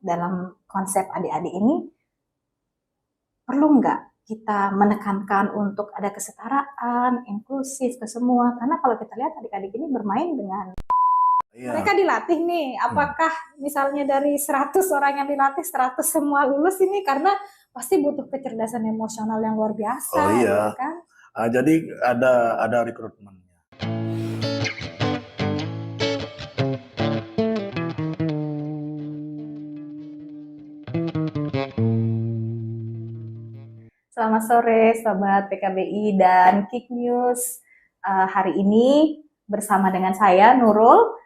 dalam konsep adik-adik ini, perlu nggak kita menekankan untuk ada kesetaraan, inklusif ke semua? Karena kalau kita lihat adik-adik ini bermain dengan mereka dilatih nih, apakah misalnya dari 100 orang yang dilatih, 100 semua lulus ini, karena pasti butuh kecerdasan emosional yang luar biasa, Oh iya, gitu kan? jadi ada rekrutmennya. Selamat sore, Sobat PKBI dan Kik News. Hari ini bersama dengan saya, Nurul,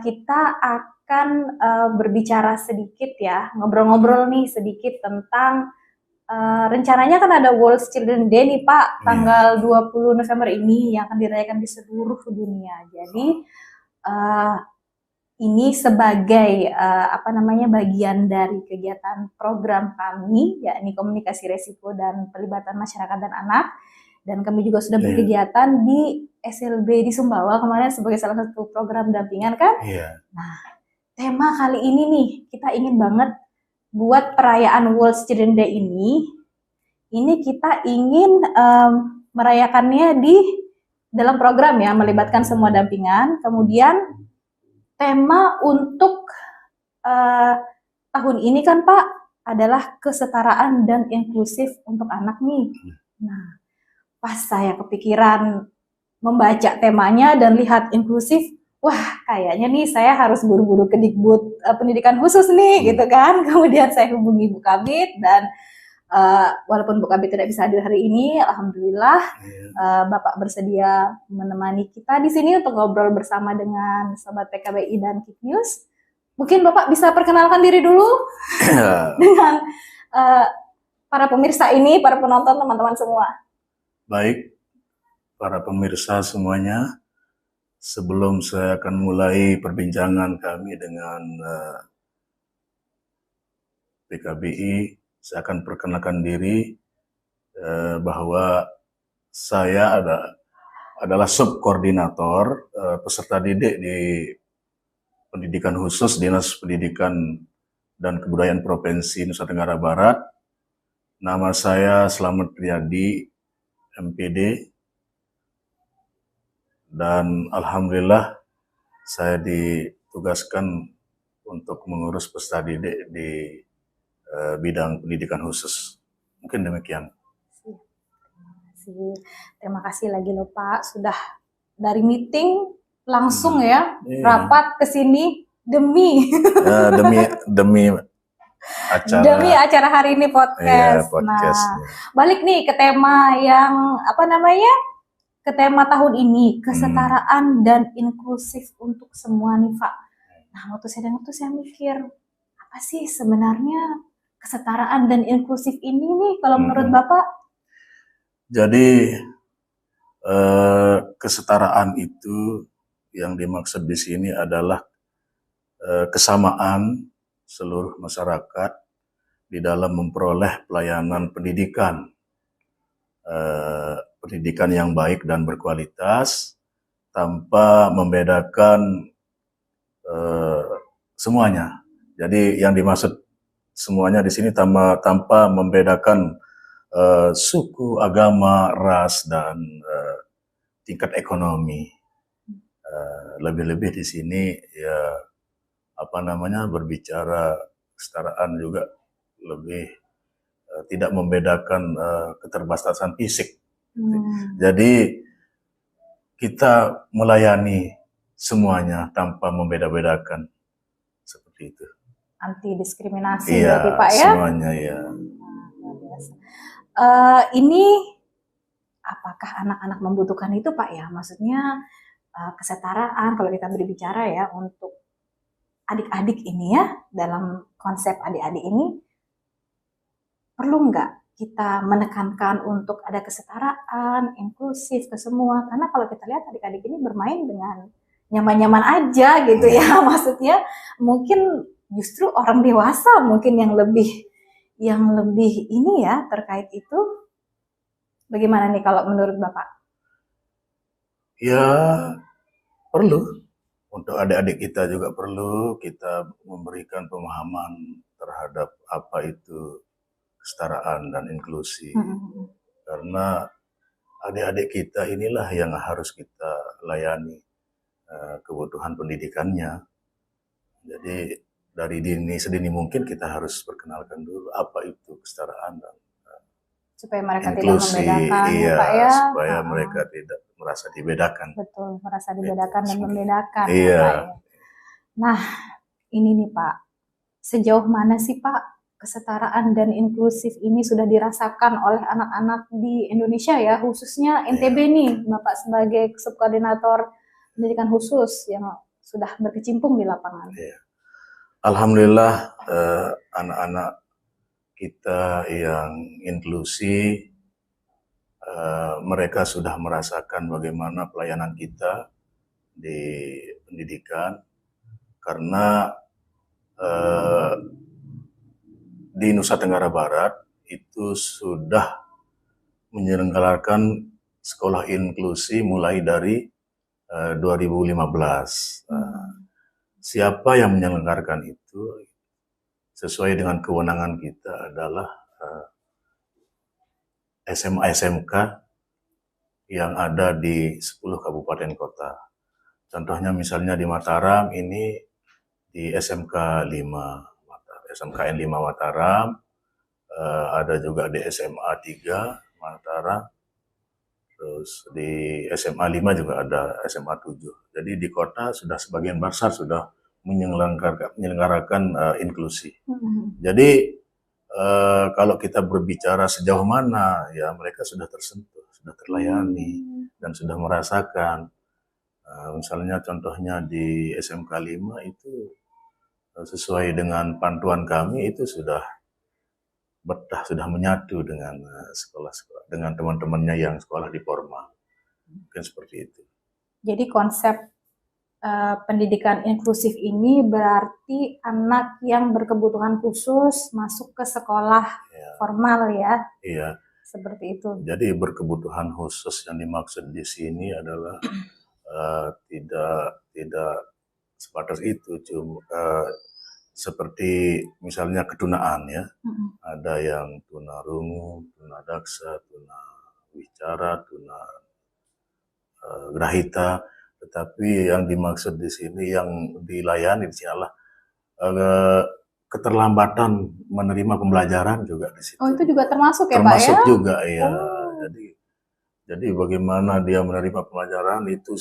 kita akan berbicara sedikit ya, ngobrol-ngobrol nih sedikit tentang rencananya kan ada World Children Day nih Pak, tanggal 20 November ini yang akan dirayakan di seluruh dunia. Jadi ini sebagai bagian dari kegiatan program kami, yakni komunikasi resiko dan pelibatan masyarakat dan anak. Dan kami juga sudah berkegiatan di SLB di Sumbawa kemarin sebagai salah satu program dampingan kan. Nah, tema kali ini nih kita ingin banget buat perayaan World Children Day ini kita ingin merayakannya di dalam program ya, melibatkan semua dampingan. Kemudian tema untuk tahun ini kan Pak adalah kesetaraan dan inklusif untuk anak nih. Nah, pas saya kepikiran membaca temanya dan lihat inklusif, wah kayaknya nih saya harus buru-buru ke Dikbud pendidikan khusus nih gitu kan. Kemudian saya hubungi Bu Kabid dan walaupun Bu Kabid tidak bisa hadir hari ini, alhamdulillah Bapak bersedia menemani kita di sini untuk ngobrol bersama dengan Sobat PKBI dan Kik News. Mungkin Bapak bisa perkenalkan diri dulu dengan para pemirsa ini, para penonton, teman-teman semua. Baik, para pemirsa semuanya, sebelum saya akan mulai perbincangan kami dengan PKBI, saya akan perkenalkan diri bahwa saya adalah subkoordinator peserta didik di pendidikan khusus Dinas Pendidikan dan Kebudayaan Provinsi Nusa Tenggara Barat. Nama saya Slamet Priyadi, MPD, dan alhamdulillah saya ditugaskan untuk mengurus peserta didik di bidang pendidikan khusus. Mungkin demikian. Terima kasih lagi loh Pak, sudah dari meeting langsung ya rapat ke sini demi acara hari ini podcast. Nah, balik nih ke tema yang ke tema tahun ini, kesetaraan dan inklusif untuk semua nih Pak. Nah, waktu saya dengar tuh saya mikir, apa sih sebenarnya kesetaraan dan inklusif ini nih kalau menurut Bapak? Jadi kesetaraan itu yang dimaksud di sini adalah kesamaan seluruh masyarakat di dalam memperoleh pelayanan pendidikan, pendidikan yang baik dan berkualitas tanpa membedakan semuanya. Jadi yang dimaksud semuanya di sini tanpa membedakan suku, agama, ras, dan tingkat ekonomi. Lebih-lebih di sini ya berbicara kesetaraan juga lebih tidak membedakan keterbatasan fisik. Jadi kita melayani semuanya tanpa membeda-bedakan, seperti itu. Anti diskriminasi berarti Pak ya? Semuanya ya. Ini apakah anak-anak membutuhkan itu Pak ya? Maksudnya kesetaraan kalau kita berbicara ya untuk adik-adik ini ya, dalam konsep adik-adik ini, perlu nggak kita menekankan untuk ada kesetaraan, inklusif ke semua? Karena kalau kita lihat adik-adik ini bermain dengan nyaman-nyaman aja gitu ya, maksudnya mungkin justru orang dewasa mungkin yang lebih ini ya terkait itu. Bagaimana nih kalau menurut Bapak? Ya perlu, untuk adik-adik kita juga perlu kita memberikan pemahaman terhadap apa itu kesetaraan dan inklusi. Mm-mm. Karena adik-adik kita inilah yang harus kita layani kebutuhan pendidikannya. Jadi dari sedini mungkin kita harus perkenalkan dulu apa itu kesetaraan dan Supaya mereka tidak inklusi, membedakan, ya iya, Pak ya. supaya mereka tidak merasa dibedakan. Betul, merasa dibedakan dan Itu. membedakan, ya Iya. Pak ya. Nah, ini nih Pak, sejauh mana sih Pak kesetaraan dan inklusif ini sudah dirasakan oleh anak-anak di Indonesia ya, khususnya NTB nih, Bapak sebagai subkoordinator pendidikan khusus yang sudah berkecimpung di lapangan. Iya. Alhamdulillah anak-anak kita yang inklusi, mereka sudah merasakan bagaimana pelayanan kita di pendidikan, karena di Nusa Tenggara Barat itu sudah menyelenggarakan sekolah inklusi mulai dari 2015. Siapa yang menyelenggarakan itu sesuai dengan kewenangan kita adalah SMA SMK yang ada di 10 kabupaten kota. Contohnya misalnya di Mataram ini di SMK 5, SMKN 5 Mataram, ada juga di SMA 3 Mataram, terus di SMA 5 juga ada SMA 7. Jadi di kota sudah sebagian besar sudah menyelenggarakan inklusi. Jadi kalau kita berbicara sejauh mana, ya mereka sudah tersentuh, sudah terlayani, dan sudah merasakan. Misalnya contohnya di SMK 5 itu sesuai dengan panduan kami itu sudah betah, sudah menyatu dengan sekolah-sekolah, dengan teman-temannya yang sekolah di formal. Mungkin seperti itu. Jadi konsep pendidikan inklusif ini berarti anak yang berkebutuhan khusus masuk ke sekolah formal ya? Iya. Seperti itu. Jadi berkebutuhan khusus yang dimaksud di sini adalah tidak sebatas itu, cuma seperti misalnya ketunaan ya, ada yang tunarungu, tunadaksa, tunawicara, grahita, tetapi yang dimaksud di sini yang dilayani di sini adalah keterlambatan menerima pembelajaran juga di situ. Oh itu juga termasuk ya termasuk Pak ya? Juga ya. Jadi bagaimana dia menerima pelajaran itu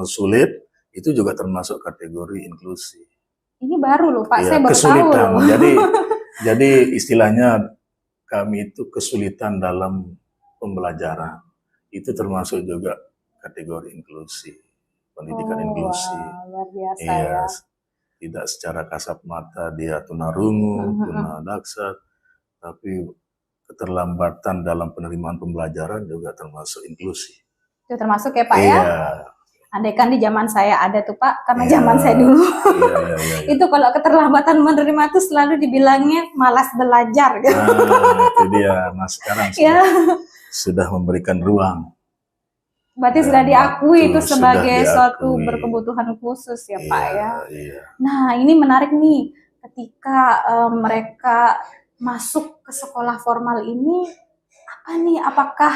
sulit, itu juga termasuk kategori inklusi. Ini baru loh Pak, ya, saya baru kesulitan. tahu loh. Jadi istilahnya kami itu kesulitan dalam pembelajaran. Itu termasuk juga kategori inklusi, pendidikan inklusi. Luar biasa ya. ya. Tidak secara kasat mata dia tunarungu, tunadaksa, tapi keterlambatan dalam penerimaan pembelajaran juga termasuk inklusi. Itu termasuk ya Pak ya? Andaikan di zaman saya ada tuh Pak, karena zaman saya dulu. Itu kalau keterlambatan menerima itu selalu dibilangnya malas belajar. Gitu. Itu dia. Nah sekarang sudah memberikan ruang. Berarti sudah diakui itu sebagai suatu berkebutuhan khusus ya Pak ya. Nah ini menarik nih, ketika mereka masuk ke sekolah formal ini, apa nih, apakah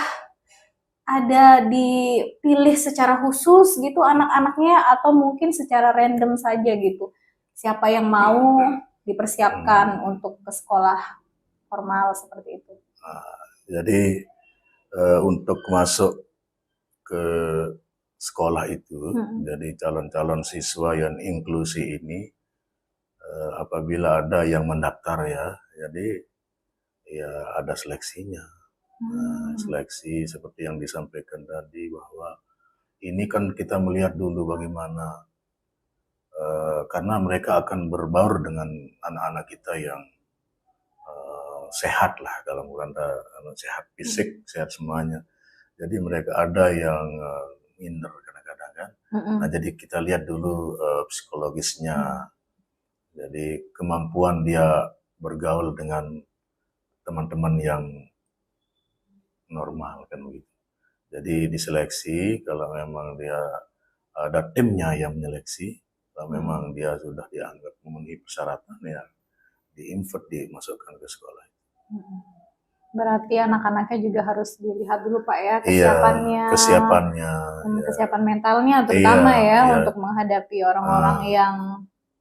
ada dipilih secara khusus gitu anak-anaknya atau mungkin secara random saja gitu? Siapa yang mau dipersiapkan untuk ke sekolah formal seperti itu? Jadi untuk masuk ke sekolah itu, jadi calon-calon siswa yang inklusi ini, apabila ada yang mendaftar ya, jadi ya ada seleksinya. Seleksi seperti yang disampaikan tadi, bahwa ini kan kita melihat dulu bagaimana, karena mereka akan berbaur dengan anak-anak kita yang sehat lah, dalam rangka sehat fisik, sehat semuanya. Jadi mereka ada yang minder kadang-kadang kan. Nah jadi kita lihat dulu psikologisnya. Jadi kemampuan dia bergaul dengan teman-teman yang normal kan begitu. Jadi diseleksi, kalau memang dia ada timnya yang menyeleksi, kalau memang dia sudah dianggap memenuhi persyaratan ya diinvert, dimasukkan ke sekolah. Berarti anak-anaknya juga harus dilihat dulu Pak ya, Iya, kesiapannya, kesiapannya, kesiapan mentalnya terutama iya, ya untuk menghadapi orang-orang yang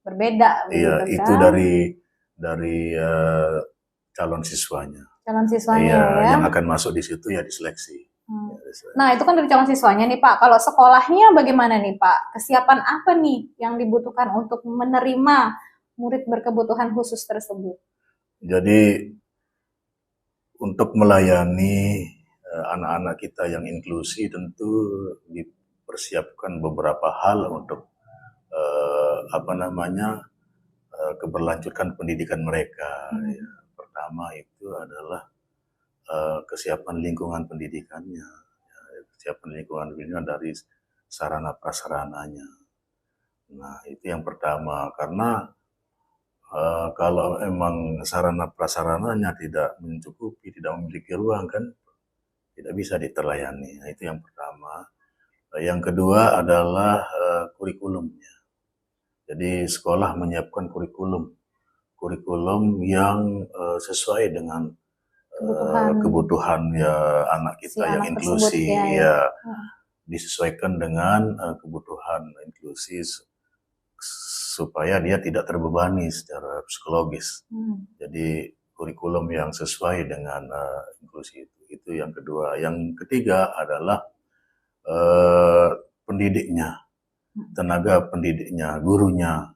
berbeda iya, begitu itu kan. dari calon siswanya. Calon siswanya Iya, ya. yang akan masuk di situ ya diseleksi. Nah, itu kan dari calon siswanya nih Pak. Kalau sekolahnya bagaimana nih Pak? Kesiapan apa nih yang dibutuhkan untuk menerima murid berkebutuhan khusus tersebut? Jadi untuk melayani anak-anak kita yang inklusi tentu dipersiapkan beberapa hal untuk keberlanjutan pendidikan mereka. Ya, pertama itu adalah kesiapan lingkungan pendidikannya, ya, kesiapan lingkungan pendidikan dari sarana prasarananya. Nah itu yang pertama, karena kalau emang sarana prasarananya tidak mencukupi, tidak memiliki ruang kan, tidak bisa diterlayani. Nah, itu yang pertama. Yang kedua adalah kurikulumnya. Jadi sekolah menyiapkan kurikulum yang sesuai dengan kebutuhan ya anak kita si yang anak inklusi, tersebut, ya disesuaikan dengan kebutuhan inklusi supaya dia tidak terbebani secara psikologis. Jadi kurikulum yang sesuai dengan inklusi itu yang kedua. Yang ketiga adalah pendidiknya, tenaga pendidiknya, gurunya.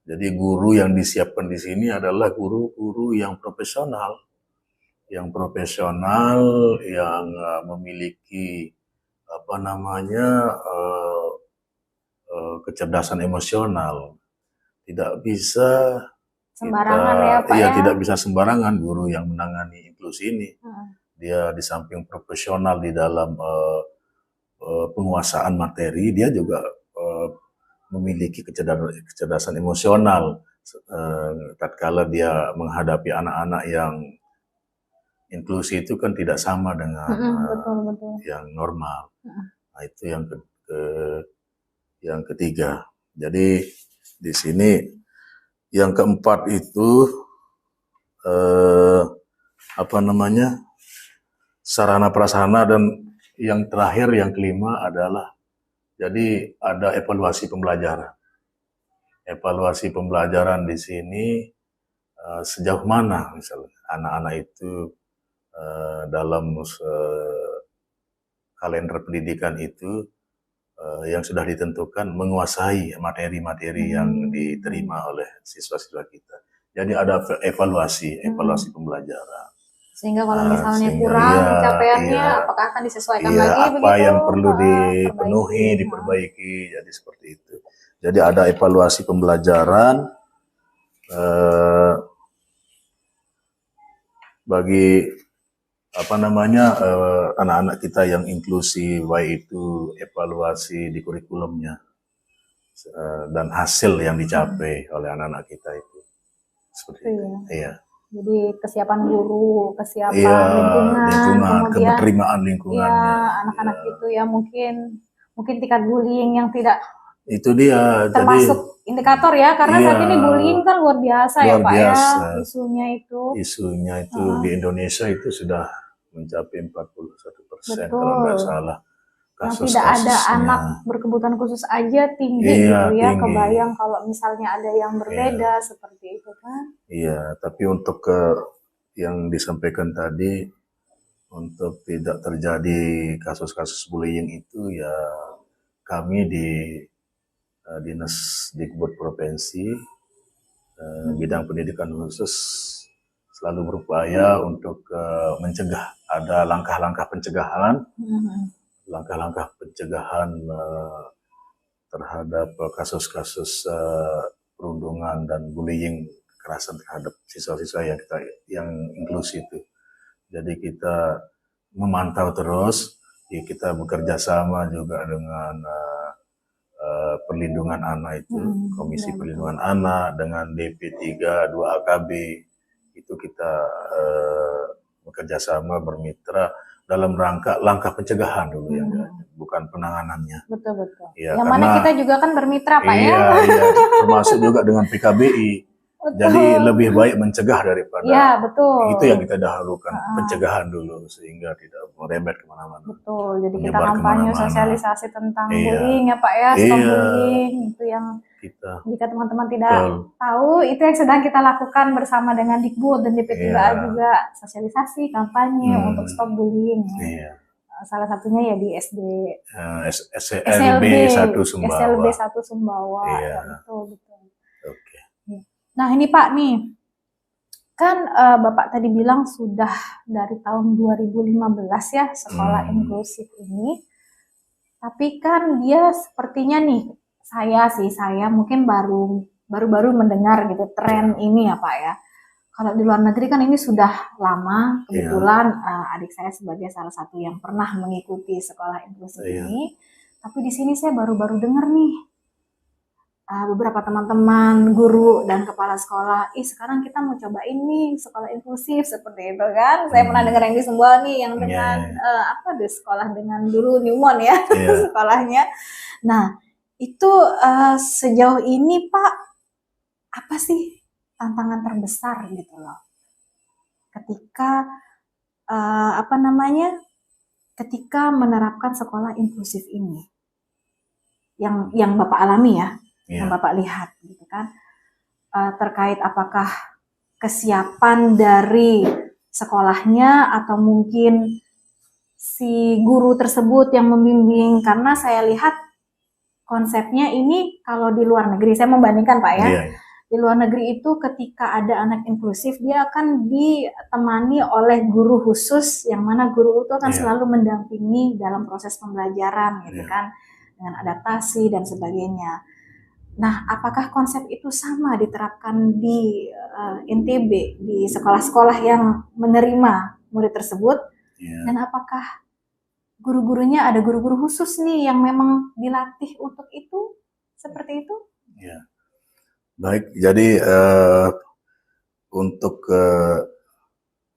Jadi guru yang disiapkan di sini adalah guru-guru yang profesional, yang memiliki kecerdasan emosional. Tidak bisa sembarangan ya Pak ya. Tidak bisa sembarangan guru yang menangani inklusi ini. Dia di samping profesional di dalam penguasaan materi, dia juga memiliki kecerdasan emosional tatkala dia menghadapi anak-anak yang inklusi itu kan tidak sama dengan betul. yang normal. Nah itu yang ketiga. Jadi di sini yang keempat itu sarana prasarana, dan yang terakhir yang kelima adalah jadi ada evaluasi pembelajaran. Evaluasi pembelajaran di sini sejauh mana misalnya anak-anak itu dalam kalender pendidikan itu yang sudah ditentukan menguasai materi-materi yang diterima oleh siswa-siswa kita. Jadi ada evaluasi pembelajaran. Sehingga kalau misalnya kurang capaiannya, apakah akan disesuaikan lagi apa begitu? yang perlu dipenuhi, diperbaiki, jadi seperti itu. Jadi ada evaluasi pembelajaran bagi anak-anak kita yang inklusi, baik itu evaluasi di kurikulumnya dan hasil yang dicapai oleh anak-anak kita itu seperti itu. Iya. Jadi kesiapan guru, kesiapan lingkungan, kemudian keterterimaan lingkungannya. Ya, anak-anak itu ya mungkin tingkat bullying yang tidak itu dia termasuk indikator ya, karena saat ini bullying kan luar biasa ya Pak ya, isunya itu di Indonesia itu sudah mencapai 41% kalau nggak salah. Yang tidak ada anak berkebutuhan khusus aja tinggi gitu ya, tinggi. Kebayang kalau misalnya ada yang berbeda seperti itu kan. Iya, tapi untuk yang disampaikan tadi, untuk tidak terjadi kasus-kasus bullying itu ya kami di Dinas Dikbud Provinsi bidang pendidikan khusus selalu berupaya untuk mencegah, ada langkah-langkah pencegahan, terhadap kasus-kasus perundungan dan bullying, kekerasan terhadap siswa-siswa yang inklusi itu. Jadi kita memantau terus, kita bekerja sama juga dengan perlindungan anak itu, Komisi Perlindungan Anak dengan DP3 2 AKB, itu kita bekerja sama bermitra dalam rangka langkah pencegahan dulu ya, bukan penanganannya. Betul. Ya, yang mana kita juga kan bermitra Pak ya. Iya, termasuk juga dengan PKBI. Jadi Betul. lebih baik mencegah daripada Ya, betul. itu yang kita dahulukan, Heeh. pencegahan dulu sehingga tidak merembet kemana-mana, Betul, jadi kita menyebar kampanye kemana-mana. sosialisasi tentang Iya, bullying ya Pak ya, stop iya, bullying. Itu yang kita jika teman-teman tidak betul, tahu, itu yang sedang kita lakukan bersama dengan Dikbud dan DP3A iya, juga, sosialisasi kampanye untuk stop bullying. iya. Salah satunya ya di SD SLB 1 SLB Sumbawa. 1 Sumbawa. Iya. Ya, betul. Oke. Nah, ini Pak nih, kan Bapak tadi bilang sudah dari tahun 2015 ya sekolah inklusif ini. Tapi kan dia sepertinya nih, saya mungkin baru mendengar gitu tren ini ya Pak ya. Kalau di luar negeri kan ini sudah lama, kebetulan adik saya sebagai salah satu yang pernah mengikuti sekolah inklusif ini. Tapi di sini saya baru dengar nih, beberapa teman-teman, guru, dan kepala sekolah, sekarang kita mau coba ini sekolah inklusif seperti itu kan. Saya pernah dengar yang di Sumbawa nih, yang dengan sekolah dengan dulu Newmont ya, sekolahnya. Nah, itu sejauh ini Pak, apa sih tantangan terbesar gitu loh? Ketika ketika menerapkan sekolah inklusif ini, yang Bapak alami ya, yang Bapak lihat gitu kan, terkait apakah kesiapan dari sekolahnya atau mungkin si guru tersebut yang membimbing, karena saya lihat konsepnya ini kalau di luar negeri, saya membandingkan Pak ya, di luar negeri itu ketika ada anak inklusif dia akan ditemani oleh guru khusus, yang mana guru itu akan selalu mendampingi dalam proses pembelajaran gitu kan, dengan adaptasi dan sebagainya. Nah, apakah konsep itu sama diterapkan di NTB, di sekolah-sekolah yang menerima murid tersebut? Dan apakah guru-gurunya ada guru-guru khusus nih yang memang dilatih untuk itu, seperti itu? Ya. Baik, jadi untuk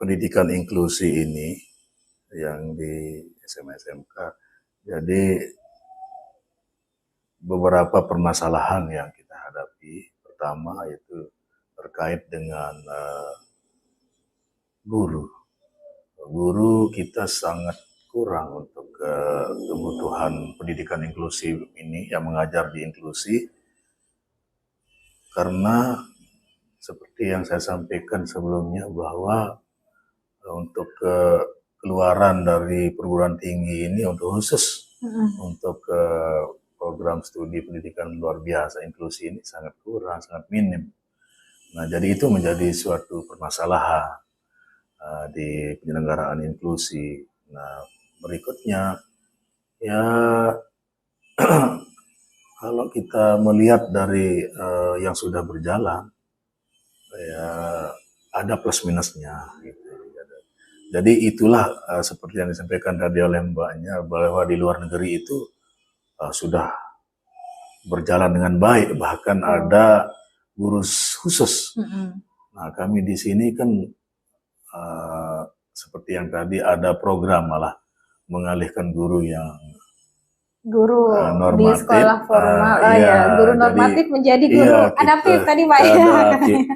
pendidikan inklusi ini yang di SMA SMK, jadi beberapa permasalahan yang kita hadapi. Pertama itu terkait dengan guru. Guru kita sangat kurang untuk kebutuhan pendidikan inklusif ini, yang mengajar di inklusi, karena seperti yang saya sampaikan sebelumnya bahwa untuk keluaran dari perguruan tinggi ini untuk khusus untuk program studi pendidikan luar biasa inklusi ini sangat kurang, sangat minim. Nah, jadi itu menjadi suatu permasalahan di penyelenggaraan inklusi. Nah, berikutnya ya kalau kita melihat dari yang sudah berjalan, ya ada plus minusnya. Gitu. Jadi itulah seperti yang disampaikan tadi oleh Mbaknya, bahwa di luar negeri itu sudah berjalan dengan baik, bahkan ada guru khusus. Nah, kami di sini kan seperti yang tadi ada program malah mengalihkan guru yang normatif, di sekolah formal, guru normatif jadi, menjadi guru adaptif tadi Pak ya.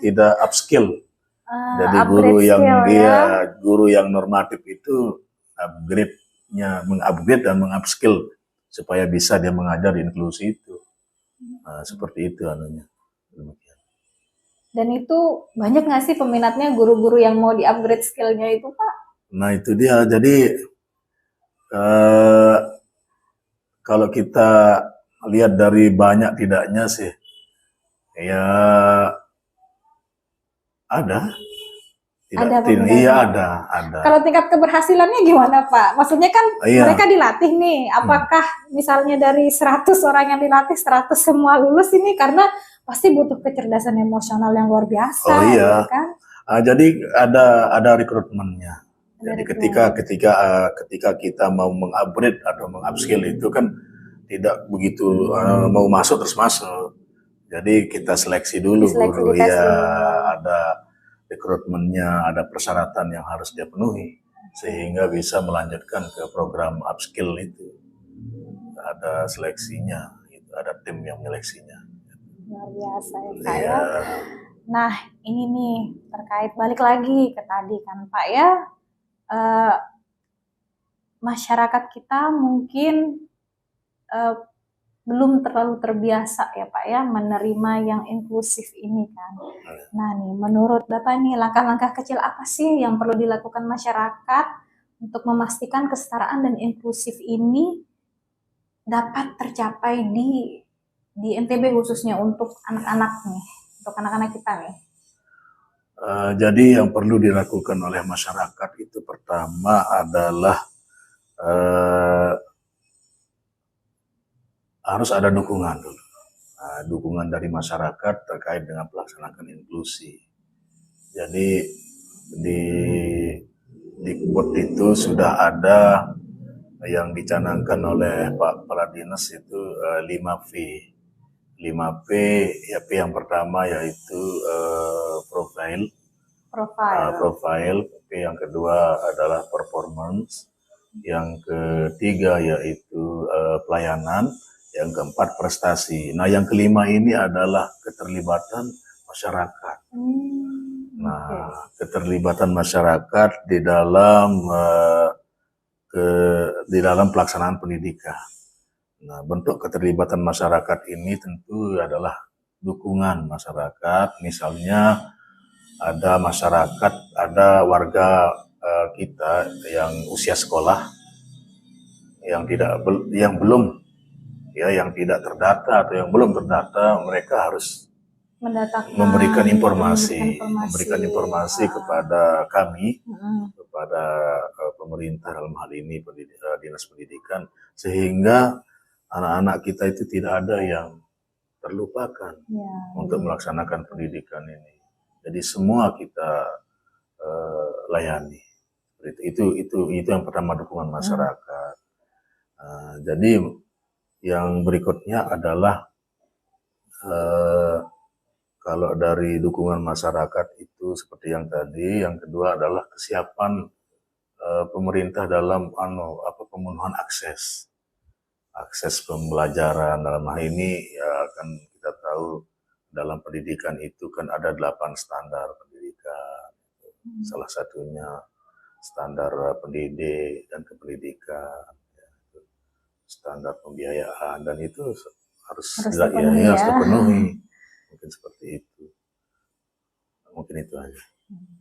Tidak upskill. Jadi guru yang normatif itu mengupgrade dan mengupskill supaya bisa dia mengajar di inklusi itu. Nah, seperti itu anunya. Dan itu banyak nggak sih peminatnya guru-guru yang mau di-upgrade skillnya itu Pak? Nah, itu dia. Jadi kalau kita lihat dari banyak tidaknya sih, ya ada. Ada. Kalau tingkat keberhasilannya gimana Pak? Maksudnya kan mereka dilatih nih, apakah misalnya dari 100 orang yang dilatih 100 semua lulus ini, karena pasti butuh kecerdasan emosional yang luar biasa. Oh iya. Gitu kan? Jadi ada rekrutmennya. Jadi ketika kita mau mengupgrade atau mengupskill itu kan tidak begitu mau masuk terus masuk. Jadi kita seleksi dulu guru, ada rekrutmennya, ada persyaratan yang harus dia penuhi sehingga bisa melanjutkan ke program upskill itu. Ada seleksinya, ada tim yang menyeleksinya. Luar biasa ya Pak ya. Nah, ini nih terkait balik lagi ke tadi kan Pak ya, eh, masyarakat kita mungkin eh, belum terlalu terbiasa ya Pak ya menerima yang inklusif ini kan. Nah nih, menurut Bapak nih langkah-langkah kecil apa sih yang perlu dilakukan masyarakat untuk memastikan kesetaraan dan inklusif ini dapat tercapai di NTB khususnya untuk anak-anak nih, untuk anak-anak kita nih. Jadi yang perlu dilakukan oleh masyarakat itu pertama adalah harus ada dukungan dulu. Dukungan dari masyarakat terkait dengan pelaksanaan inklusi. Jadi di Dikbud itu sudah ada yang dicanangkan oleh Pak Kepala Dinas itu 5V. 5P, ya P yang pertama yaitu profile, P yang kedua adalah performance, yang ketiga yaitu pelayanan, yang keempat prestasi. Nah, yang kelima ini adalah keterlibatan masyarakat. Nah, keterlibatan masyarakat di dalam pelaksanaan pendidikan. Nah, bentuk keterlibatan masyarakat ini tentu adalah dukungan masyarakat. Misalnya ada masyarakat, ada warga kita yang usia sekolah yang belum yang tidak terdata atau yang belum terdata, mereka harus memberikan informasi kepada kami, kepada pemerintah dalam hal ini Dinas Pendidikan, sehingga anak-anak kita itu tidak ada yang terlupakan untuk melaksanakan pendidikan ini. Jadi semua kita layani. Itu yang pertama, dukungan masyarakat. Jadi yang berikutnya adalah kalau dari dukungan masyarakat itu seperti yang tadi, yang kedua adalah kesiapan pemerintah dalam pemenuhan akses pembelajaran. Dalam hal ini ya kan kita tahu dalam pendidikan itu kan ada 8 standar pendidikan. Salah satunya standar pendidik dan kependidikan, standar pembiayaan, dan itu harus dipenuhi. Mungkin seperti itu. Mungkin itu aja.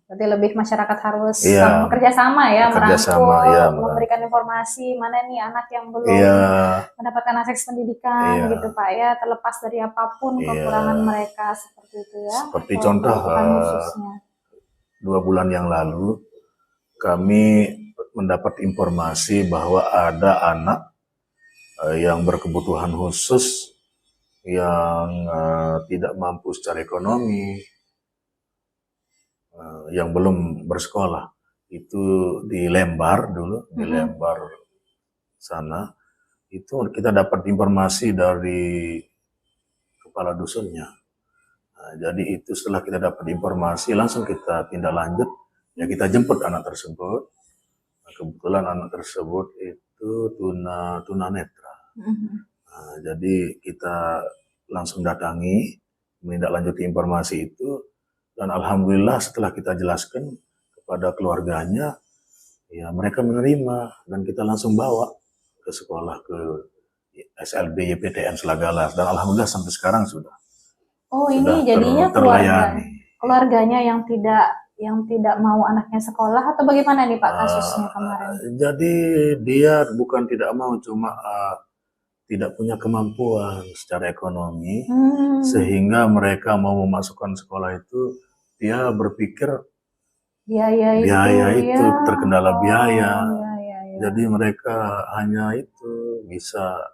Berarti lebih masyarakat harus bekerja sama ya, merangkul, memberikan informasi mana nih anak yang belum mendapatkan akses pendidikan gitu Pak ya, terlepas dari apapun kekurangan mereka seperti itu ya. Seperti contoh 2 bulan yang lalu kami mendapat informasi bahwa ada anak yang berkebutuhan khusus yang tidak mampu secara ekonomi, yang belum bersekolah, itu di Lembar dulu, di Lembar sana, itu kita dapat informasi dari kepala dusunnya. Nah, jadi itu setelah kita dapat informasi, langsung kita tindak lanjut, ya kita jemput anak tersebut. Nah, kebetulan anak tersebut itu tunanetra. Nah, jadi kita langsung datangi, menindaklanjuti informasi itu, dan alhamdulillah setelah kita jelaskan kepada keluarganya, ya mereka menerima, dan kita langsung bawa ke sekolah, ke SLB YPTN Selagalas, dan alhamdulillah sampai sekarang sudah. Ini jadinya keluarganya yang tidak mau anaknya sekolah, atau bagaimana nih Pak kasusnya kemarin? Jadi dia bukan tidak mau, cuma tidak punya kemampuan secara ekonomi, sehingga mereka mau memasukkan sekolah itu, dia berpikir biaya itu terkendala biaya. Jadi mereka hanya itu bisa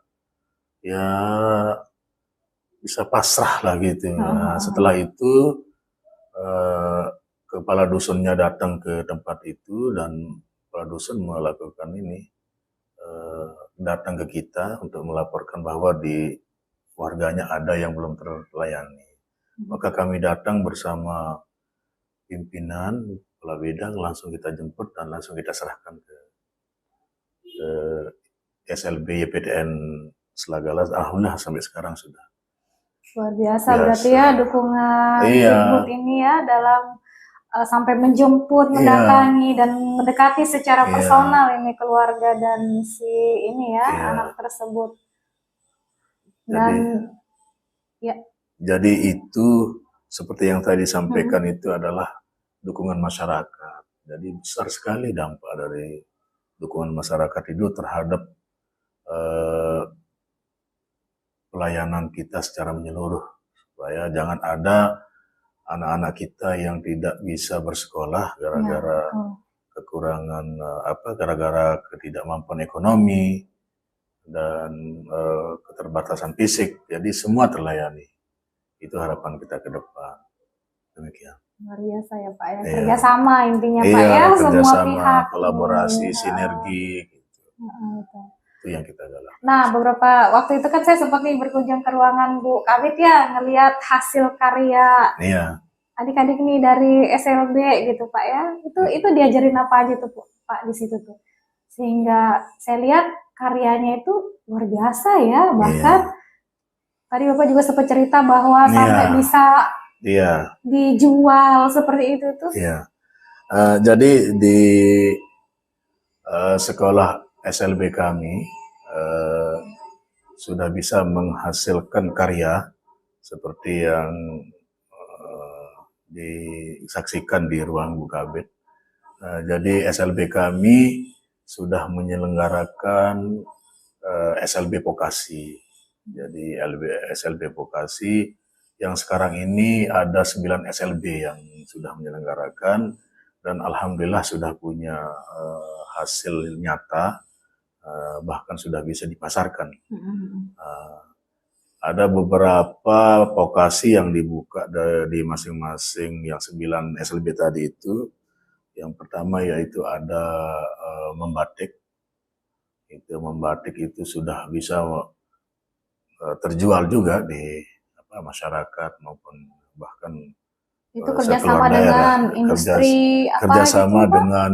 pasrah lah gitu. Nah, setelah itu kepala dusunnya datang ke tempat itu, dan kepala dusun melakukan datang ke kita untuk melaporkan bahwa di warganya ada yang belum terlayani. Maka kami datang bersama pimpinan, kepala bidang, langsung kita jemput dan langsung kita serahkan ke SLB YPTN Selagalas. Alhamdulillah sampai sekarang sudah Luar biasa Biasa. berarti ya dukungan Iya. Ibu ini ya dalam sampai menjemput, Iya. mendatangi dan mendekati secara Iya. personal ini keluarga dan si ini ya Iya. anak tersebut. Jadi, Dan ya, jadi itu seperti yang tadi disampaikan itu adalah dukungan masyarakat. Jadi besar sekali dampak dari dukungan masyarakat itu terhadap pelayanan kita secara menyeluruh, supaya jangan ada anak-anak kita yang tidak bisa bersekolah gara-gara kekurangan gara-gara ketidakmampuan ekonomi dan keterbatasan fisik. Jadi semua terlayani. Itu harapan kita ke depan. Demikian. Luar biasa ya Pak ya. Iya. Kerjasama intinya Pak Iya, ya, semua kerjasama, pihak. kolaborasi, sinergi. Gitu. Itu yang kita galak. Nah, beberapa waktu itu kan saya sempat nih berkunjung ke ruangan Bu Kabit ya, ngelihat hasil karya Iya. adik-adik nih dari SLB gitu Pak ya. Itu diajarin apa aja tuh Pak di situ tuh. Sehingga saya lihat karyanya itu luar biasa ya. Bahkan tadi Bapak juga sempat cerita bahwa sampai bisa dijual seperti itu tuh. Iya. Jadi di sekolah SLB kami sudah bisa menghasilkan karya seperti yang disaksikan di ruang Bu Kabit. Jadi SLB kami sudah menyelenggarakan SLB Vokasi. Jadi SLB Vokasi yang sekarang ini ada 9 SLB yang sudah menyelenggarakan dan alhamdulillah sudah punya hasil nyata, bahkan sudah bisa dipasarkan. Ada beberapa vokasi yang dibuka di masing-masing yang 9 SLB tadi itu. Yang pertama yaitu ada membatik. Itu membatik itu sudah bisa terjual juga di masyarakat maupun bahkan itu kerjasama dengan industri kerjasama dengan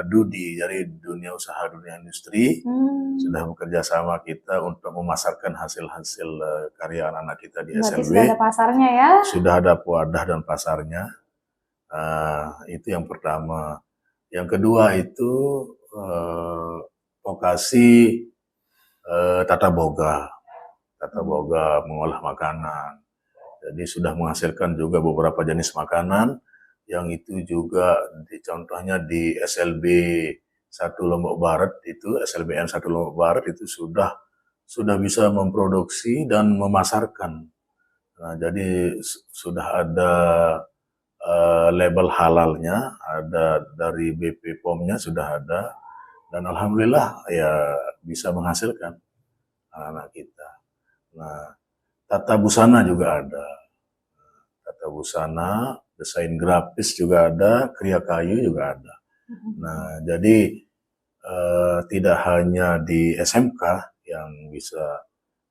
DUDI, dari dunia usaha dunia industri. Sudah bekerja sama kita untuk memasarkan hasil-hasil karya anak-anak kita di SLB. Sudah ada pasarnya ya? Sudah ada wadah dan pasarnya. Itu yang pertama. Yang kedua itu vokasi tata boga. Tata boga mengolah makanan. Jadi sudah menghasilkan juga beberapa jenis makanan yang itu juga contohnya di SLB 1 Lombok Barat itu, SLBN 1 Lombok Barat itu sudah bisa memproduksi dan memasarkan. Nah, jadi sudah ada label halalnya, ada dari BP POM-nya sudah ada, dan alhamdulillah ya bisa menghasilkan anak-anak kita. Nah, tata busana juga ada. Tata busana, desain grafis juga ada, kriya kayu juga ada. Nah, jadi tidak hanya di SMK yang bisa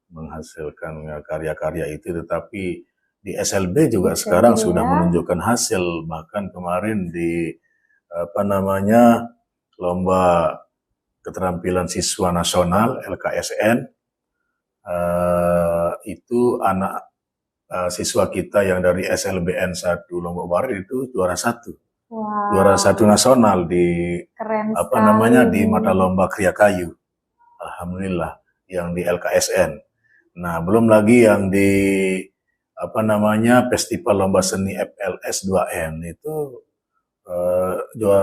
menghasilkan karya-karya itu, tetapi di SLB juga sekarang sudah menunjukkan hasil. Bahkan kemarin di lomba keterampilan siswa nasional LKSN, itu anak siswa kita yang dari SLBN 1 Lombok Barat itu juara 1. Wow. Juara 1 nasional di di mata lomba kriya kayu. Alhamdulillah yang di LKSN. Nah, belum lagi yang di festival lomba seni FLS 2N itu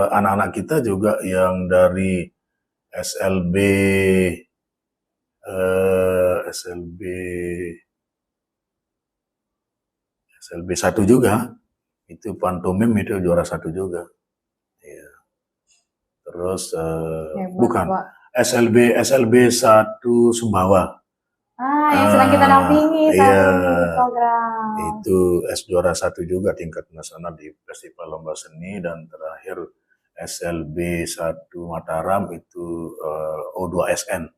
anak-anak kita juga yang dari SLB 1 juga, itu pantomim itu juara 1 juga. Ya. Terus bukan SLB 1 Sumbawa. Yang sedang kita dampingi saat ini program. Itu juara 1 juga tingkat nasional di festival lomba seni. Dan terakhir SLB 1 Mataram itu O2SN.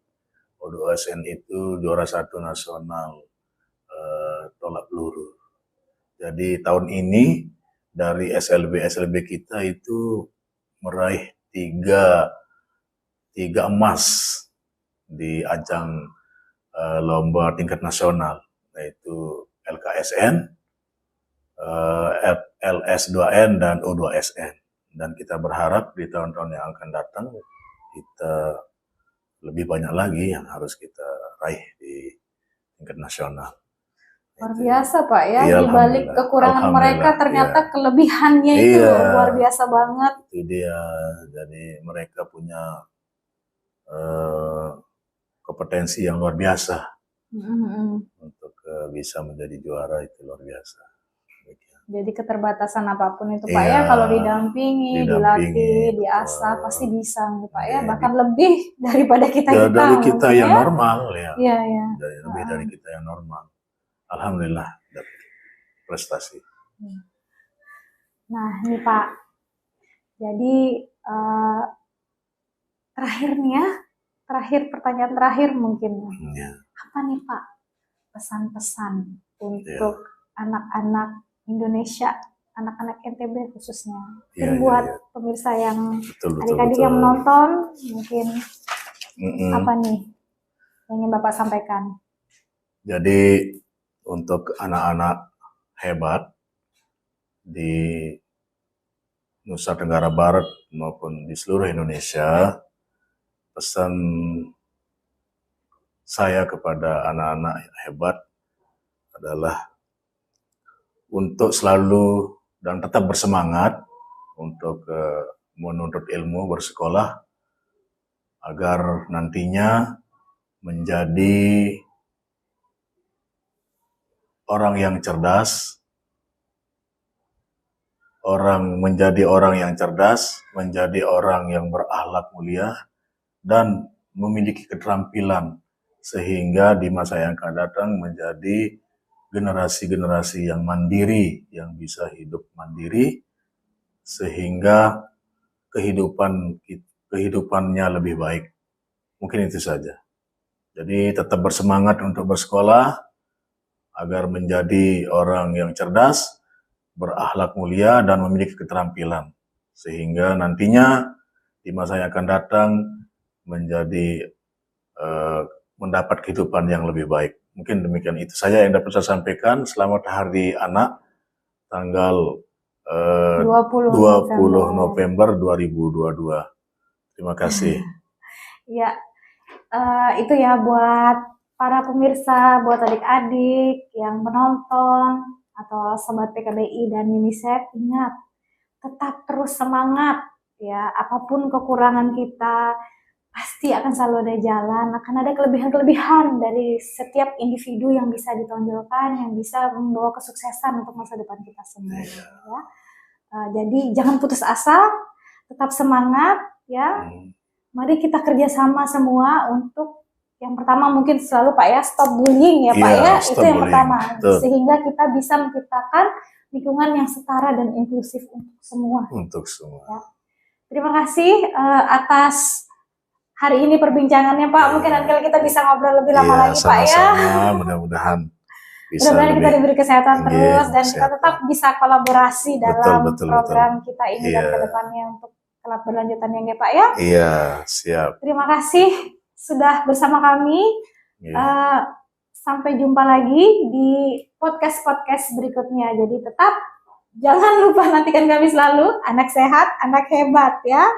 O2SN itu juara 1 nasional tolak peluru. Jadi tahun ini dari SLB kita itu meraih 3 emas di ajang lomba tingkat nasional, yaitu LKSN, LS2N dan U2SN. Dan kita berharap di tahun-tahun yang akan datang kita lebih banyak lagi yang harus kita raih di tingkat nasional. Luar biasa Pak ya, Iya, di balik alhamdulillah. kekurangan mereka Alhamdulillah, ternyata iya. kelebihannya itu Iya. luar biasa banget. Itu dia, jadi mereka punya kompetensi yang luar biasa untuk bisa menjadi juara, itu luar biasa. Jadi keterbatasan apapun itu Pak Iya, ya, kalau didampingi, dilatih, betul. diasah pasti bisa nih Pak ya, Iya, bahkan lebih daripada kita dari kita mungkin yang ya. normal ya. Iya, iya. Lebih dari kita yang normal. Alhamdulillah dapat prestasi. Nah ini Pak, jadi terakhir pertanyaan terakhir mungkin. Apa nih Pak pesan-pesan untuk anak-anak Indonesia, anak-anak NTB khususnya, mungkin buat pemirsa yang adik-adik yang menonton, mungkin apa nih yang ingin Bapak sampaikan? Jadi untuk anak-anak hebat di Nusa Tenggara Barat maupun di seluruh Indonesia, pesan saya kepada anak-anak hebat adalah untuk selalu dan tetap bersemangat untuk menuntut ilmu, bersekolah, agar nantinya menjadi orang yang cerdas, menjadi orang yang berakhlak mulia dan memiliki keterampilan, sehingga di masa yang akan datang menjadi generasi-generasi yang mandiri, yang bisa hidup mandiri, sehingga kehidupannya lebih baik. Mungkin itu saja. Jadi tetap bersemangat untuk bersekolah, agar menjadi orang yang cerdas, berakhlak mulia, dan memiliki keterampilan. Sehingga nantinya di masa yang akan datang menjadi mendapat kehidupan yang lebih baik. Mungkin demikian itu saja yang dapat saya sampaikan. Selamat Hari Anak tanggal 20 November 2022. Terima kasih. Ya, itu ya buat para pemirsa, buat adik-adik yang menonton atau sobat PKBI dan UNICEF, ingat tetap terus semangat ya, apapun kekurangan kita pasti akan selalu ada jalan, akan ada kelebihan-kelebihan dari setiap individu yang bisa ditonjolkan, yang bisa membawa kesuksesan untuk masa depan kita semua. Ya. Jadi jangan putus asa, tetap semangat ya. Mari kita kerjasama semua untuk yang pertama mungkin selalu Pak ya, stop bullying ya Pak ya, itu yang pertama. Sehingga kita bisa menciptakan lingkungan yang setara dan inklusif untuk semua. Ya. Terima kasih atas hari ini perbincangannya Pak. Mungkin nanti kita bisa ngobrol lebih lama lagi Pak ya. Mudah-mudahan kita diberi kesehatan terus dan kita tetap bisa kolaborasi dalam program kita ini dan kedepannya untuk kelab berlanjutannya ya Pak ya. Iya, siap. Terima kasih sudah bersama kami. Sampai jumpa lagi di podcast-podcast berikutnya. Jadi tetap jangan lupa nantikan kami selalu, anak sehat, anak hebat ya.